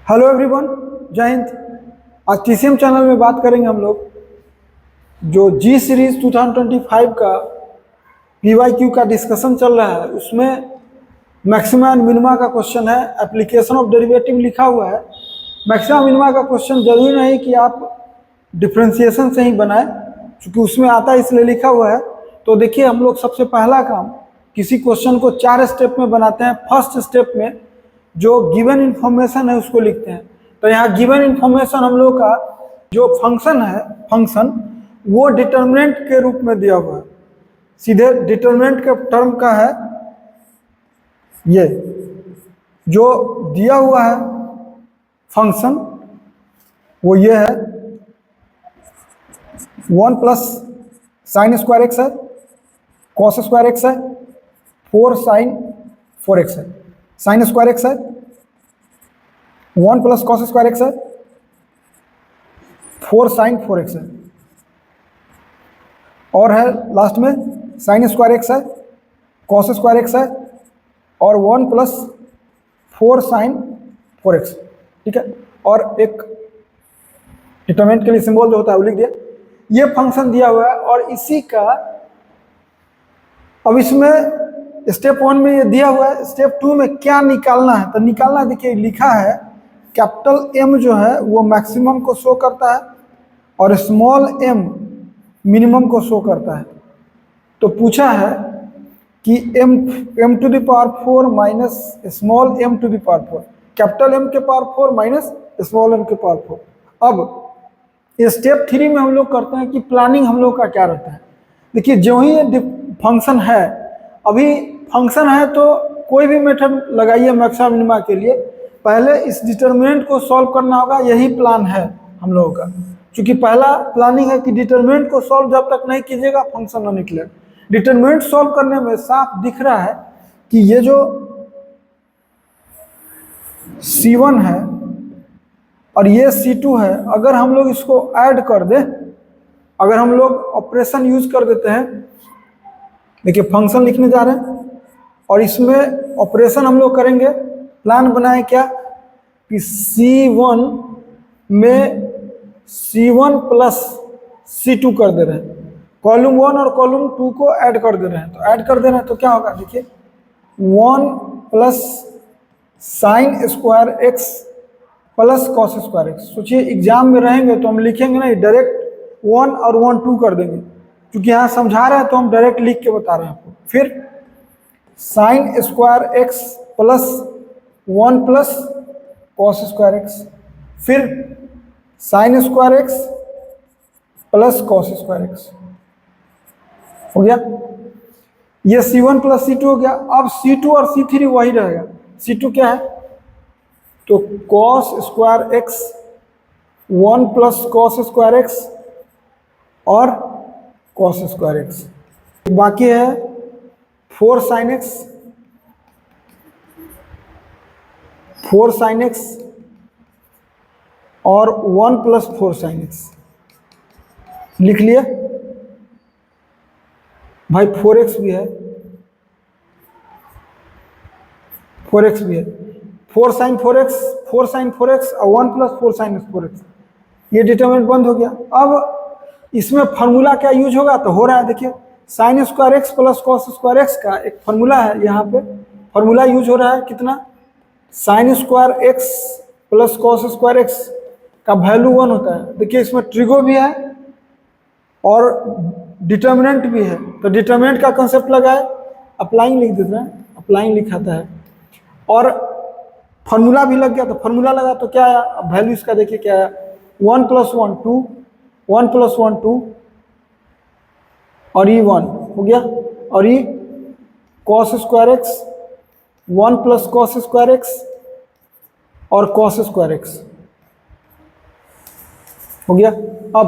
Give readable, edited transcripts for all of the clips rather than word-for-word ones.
Hello everyone, जय हिंद। आज TCM channel में बात करेंगे हम लोग जो जी सीरीज 2025 का पीवाईक्यू का डिस्कशन चल रहा है। उसमें मैक्सिमा एंड मिनिमा का क्वेश्चन है। एप्लीकेशन ऑफ डेरिवेटिव लिखा हुआ है। मैक्सिमा मिनिमा का क्वेश्चन जरूरी नहीं कि आप डिफ्रेंसिएशन से ही बनाए, क्योंकि उसमें आता है इसलिए लिखा हुआ है। तो देखिए, हम लोग सबसे पहला काम किसी क्वेश्चन को 4 स्टेप में बनाते हैं। फर्स्ट स्टेप में जो गिवन इन्फॉर्मेशन है उसको लिखते हैं। तो यहाँ गिवन इन्फॉर्मेशन हम लोग का जो फंक्शन है, फंक्शन वो डिटर्मिनेंट के रूप में दिया हुआ है। सीधे डिटर्मिनेंट के टर्म का है। ये जो दिया हुआ है फंक्शन वो ये है 1 प्लस साइन स्क्वायर एक्स है, कॉस स्क्वायर एक्स है, 4 साइन 4 एक्स है। साइन स्क्वायर एक्स है, 1 प्लस कॉस स्क्वायर एक्स है, 4 साइन 4 एक्स है, और है लास्ट में साइन स्क्वायर एक्स है, कॉस स्क्वायर एक्स है, और 1 प्लस 4 साइन 4 एक्स। ठीक है, और एक डिटरमिनेंट के लिए सिंबल जो होता है वो लिख दिया। ये फंक्शन दिया हुआ है और इसी का अब इसमें स्टेप 1 में ये दिया हुआ है। स्टेप 2 में क्या निकालना है, तो निकालना देखिए लिखा है कैपिटल एम जो है वो मैक्सिमम को शो करता है और स्मॉल एम मिनिमम को शो करता है। तो पूछा है कि m to the power 4 minus small m to the power 4, capital M के पावर 4 माइनस स्मॉल m के पावर 4। अब स्टेप 3 में हम लोग करते हैं कि प्लानिंग हम लोग का क्या रहता है। देखिए, जो ही ये फंक्शन है, अभी फंक्शन है तो कोई भी मेथड लगाइए मैक्सिमा मिनिमा के लिए, पहले इस डिटरमिनेंट को सॉल्व करना होगा। यही प्लान है हम लोगों का, क्योंकि पहला प्लानिंग है कि डिटरमिनेंट को सॉल्व जब तक नहीं कीजिएगा फंक्शन ना निकले। डिटरमिनेंट सॉल्व करने में साफ दिख रहा है कि ये जो C1 है और ये C2 है, अगर हम लोग इसको ऐड कर दें, अगर हम लोग ऑपरेशन यूज कर देते हैं, देखिए फंक्शन लिखने जा रहे हैं और इसमें ऑपरेशन हम लोग करेंगे। प्लान बनाए क्या कि C1 में C1 प्लस C2 कर दे रहे हैं, कॉलम 1 और कॉलम 2 को ऐड कर दे रहे हैं। तो ऐड कर दे रहे हैं तो क्या होगा, देखिए 1 plus sign square x plus cos square x. सोचिए एग्जाम में रहेंगे तो हम लिखेंगे नहीं, डायरेक्ट 1 और 1 2 कर देंगे, क्योंकि यहाँ समझा रहे हैं तो हम डायरेक्ट लिख के बता रहे हैं आपको। फिर sine square x plus 1 plus cos square x, फिर sine square x plus cos square x हो गया। ये C1 प्लस C2 हो गया। अब C2 और C3 वही रहेगा। C2 क्या है, तो cos square x 1 plus cos square x और कॉस स्क्वायर एक्स। बाकी है 4 साइन एक्स, 4 साइन एक्स और 1 प्लस 4 साइन एक्स। लिख लिए भाई, 4x भी है, 4x भी है, 4 साइन 4x, 4 साइन 4x और 1 प्लस 4 साइन 4x। ये डिटरमिनेंट बंद हो गया। अब इसमें फार्मूला क्या यूज होगा, तो हो रहा है देखिए sign square x plus cos square x का एक फार्मूला है। यहाँ पे फार्मूला यूज हो रहा है कितना, sign square x plus cos square x का वैल्यू 1 होता है। देखिए इसमें ट्रिगो भी है और डिटर्मिनेंट भी है। तो डिटर्मिनेंट का कंसेप्ट लगाए, अप्लाइंग लिख देते हैं, अप्लाइंग लिखाता है, और फार्मूला भी लग गया। तो फार्मूला लगा तो क्या आया, अब वैल्यू इसका देखिए क्या आया, 1 प्लस 1 2, 1 प्लस 1 2 और ये 1 हो गया, और ये cos square x 1 plus cos square x और कॉस स्क्वायर एक्स हो गया। अब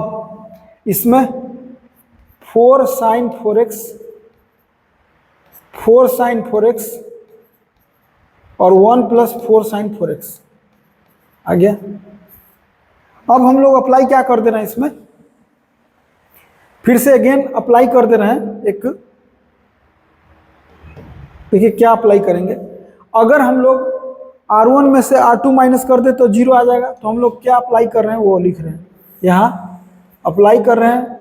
इसमें 4 साइन 4x, 4 साइन 4x और 1 प्लस 4 साइन 4x आ गया। अब हम लोग अप्लाई क्या कर दे रहे हैं इसमें, फिर से अगेन अप्लाई कर दे रहे हैं। एक देखिए क्या अप्लाई करेंगे, अगर हम लोग R1 में से R2 माइनस कर दे तो 0 आ जाएगा। तो हम लोग क्या अप्लाई कर रहे हैं वो लिख रहे हैं, यहाँ अप्लाई कर रहे हैं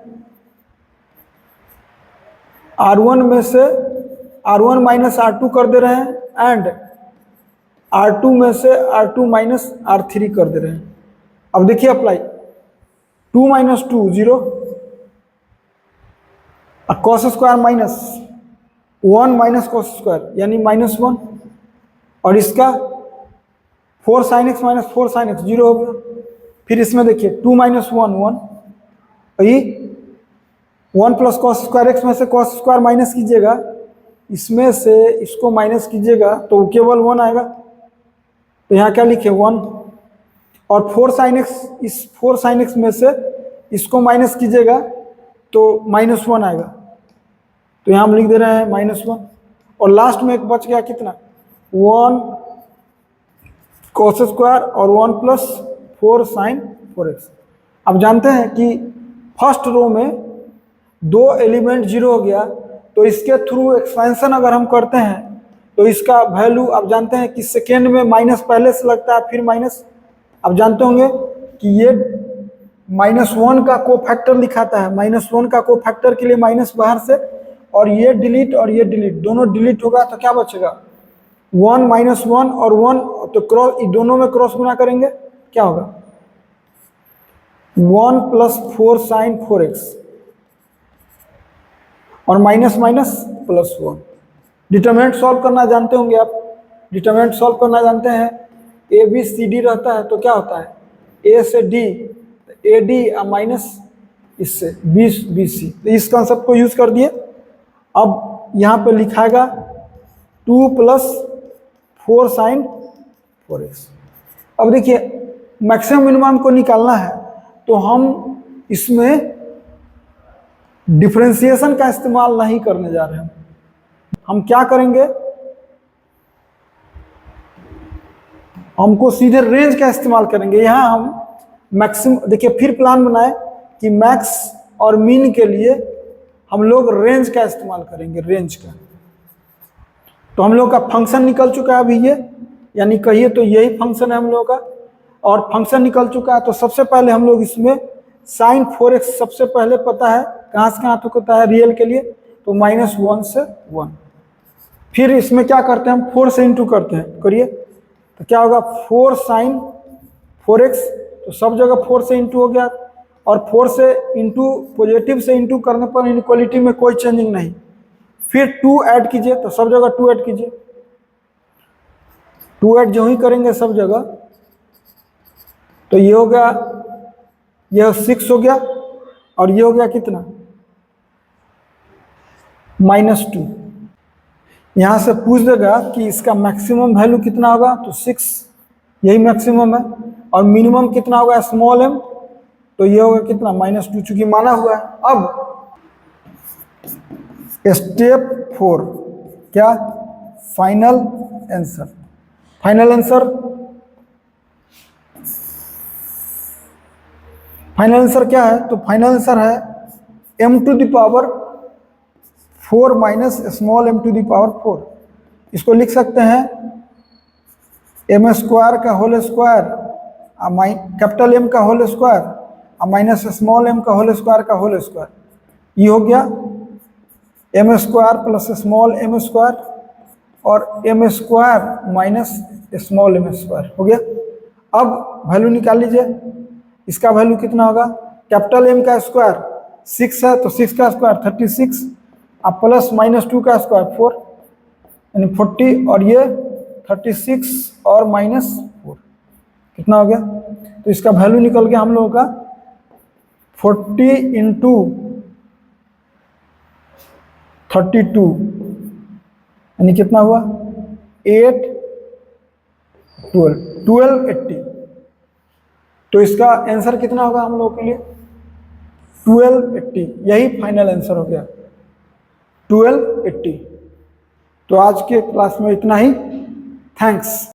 R1 में से R1 माइनस R2 कर दे रहे हैं एंड R2 में से R2 माइनस R3 कर दे रहे हैं। अब देखिए apply, 2 minus 2 0, cos square minus 1 minus cos square यानी -1, और इसका 4 sin x minus 4 sin x 0 हो गया। फिर इसमें देखिए 2 माइनस 1 1, वही 1 प्लस कॉस स्क्वायर एक्स में से कॉस स्क्वायर माइनस कीजिएगा, इसमें से इसको माइनस कीजिएगा तो केवल 1 आएगा। तो यहाँ क्या लिखे 1, और 4 sin x, इस 4 sin x में से इसको माइनस कीजिएगा तो -1 आएगा। तो यहाँ हम लिख दे रहे हैं -1, और लास्ट में एक बच गया कितना 1 कॉस स्क्वायर और 1 प्लस 4 sin 4x। अब जानते हैं कि फर्स्ट रो में 2 एलिमेंट 0 हो गया, तो इसके थ्रू एक्सपेंशन अगर हम करते हैं तो इसका वैल्यू आप जानते हैं कि सेकेंड में माइनस पहले से लगता है फिर माइनस। आप जानते होंगे कि ये -1 का को फैक्टर लिखाता है, -1 का को फैक्टर के लिए माइनस बाहर से, और ये डिलीट और ये डिलीट दोनों डिलीट होगा तो क्या बचेगा 1 -1 और 1, तो क्रॉस दोनों में क्रॉस गुना करेंगे क्या होगा 1 प्लस 4 sin 4x और minus minus plus 1। Determinant solve करना जानते होंगे आप, डिटरमिनेंट सॉल्व करना जानते हैं, ए बी सी डी रहता है तो क्या होता है ए से डी, ए डी माइनस इससे बी सी। तो इस कॉन्सेप्ट को यूज कर दिए। अब यहाँ पे लिखाएगा 2 प्लस 4 sin 4x। अब देखिए मैक्सिमम मिनिमम को निकालना है तो हम इसमें डिफरेंशिएशन का इस्तेमाल नहीं करने जा रहे हैं। हम क्या करेंगे, हमको सीधे रेंज का इस्तेमाल करेंगे। यहाँ हम मैक्सिमम, देखिए फिर प्लान बनाए कि मैक्स और मीन के लिए हम लोग रेंज का इस्तेमाल करेंगे, रेंज का। तो हम लोग का फंक्शन निकल चुका है अभी ये, यानी कहिए तो यही फंक्शन है हम लोग का, और फंक्शन निकल चुका है। तो सबसे पहले हम लोग इसमें sin 4x सबसे पहले पता है कहाँ से कहाँ तक होता है रियल के लिए, तो -1 से 1। फिर इसमें क्या करते हैं हम 4 से इंटू करते हैं, करिए तो क्या होगा 4 sin 4x, तो सब जगह 4 से इंटू हो गया, और 4 से इंटू पॉजिटिव से इंटू करने पर इनइक्वालिटी में कोई चेंजिंग नहीं। फिर 2 ऐड कीजिए तो सब जगह 2 ऐड कीजिए, 2 ऐड जो ही करेंगे सब जगह, तो ये हो गया, यह 6 हो गया, और ये हो गया कितना -2। यहाँ से पूछ देगा कि इसका मैक्सिमम वैल्यू कितना होगा, तो 6 यही मैक्सिमम है, और मिनिमम कितना होगा स्मॉल m, तो ये होगा कितना -2, चूंकि माना हुआ है। अब स्टेप 4 क्या, final answer. Final answer, final answer क्या है, तो फाइनल आंसर है m⁴ 4 माइनस स्मॉल m⁴। इसको लिख सकते हैं m² का होल स्क्वायर कैपिटल M का whole square minus small m का होल स्क्वायर। ये हो गया m² प्लस स्मॉल m² और m² माइनस स्मॉल m² हो गया। अब वैल्यू निकाल लीजिए, इसका वैल्यू कितना होगा, कैपिटल M का स्क्वायर 6 है तो 6 का स्क्वायर 36, अब प्लस -2 का स्क्वायर 4 यानी 40, और ये 36 और -4 कितना हो गया, तो इसका वैल्यू निकल गया हम लोगों का 40 इंटू 32 यानी कितना हुआ 8 12 80। तो इसका आंसर कितना होगा हम लोगों के लिए 1280, यही फाइनल आंसर हो गया 1280। तो आज के क्लास में इतना ही, थैंक्स।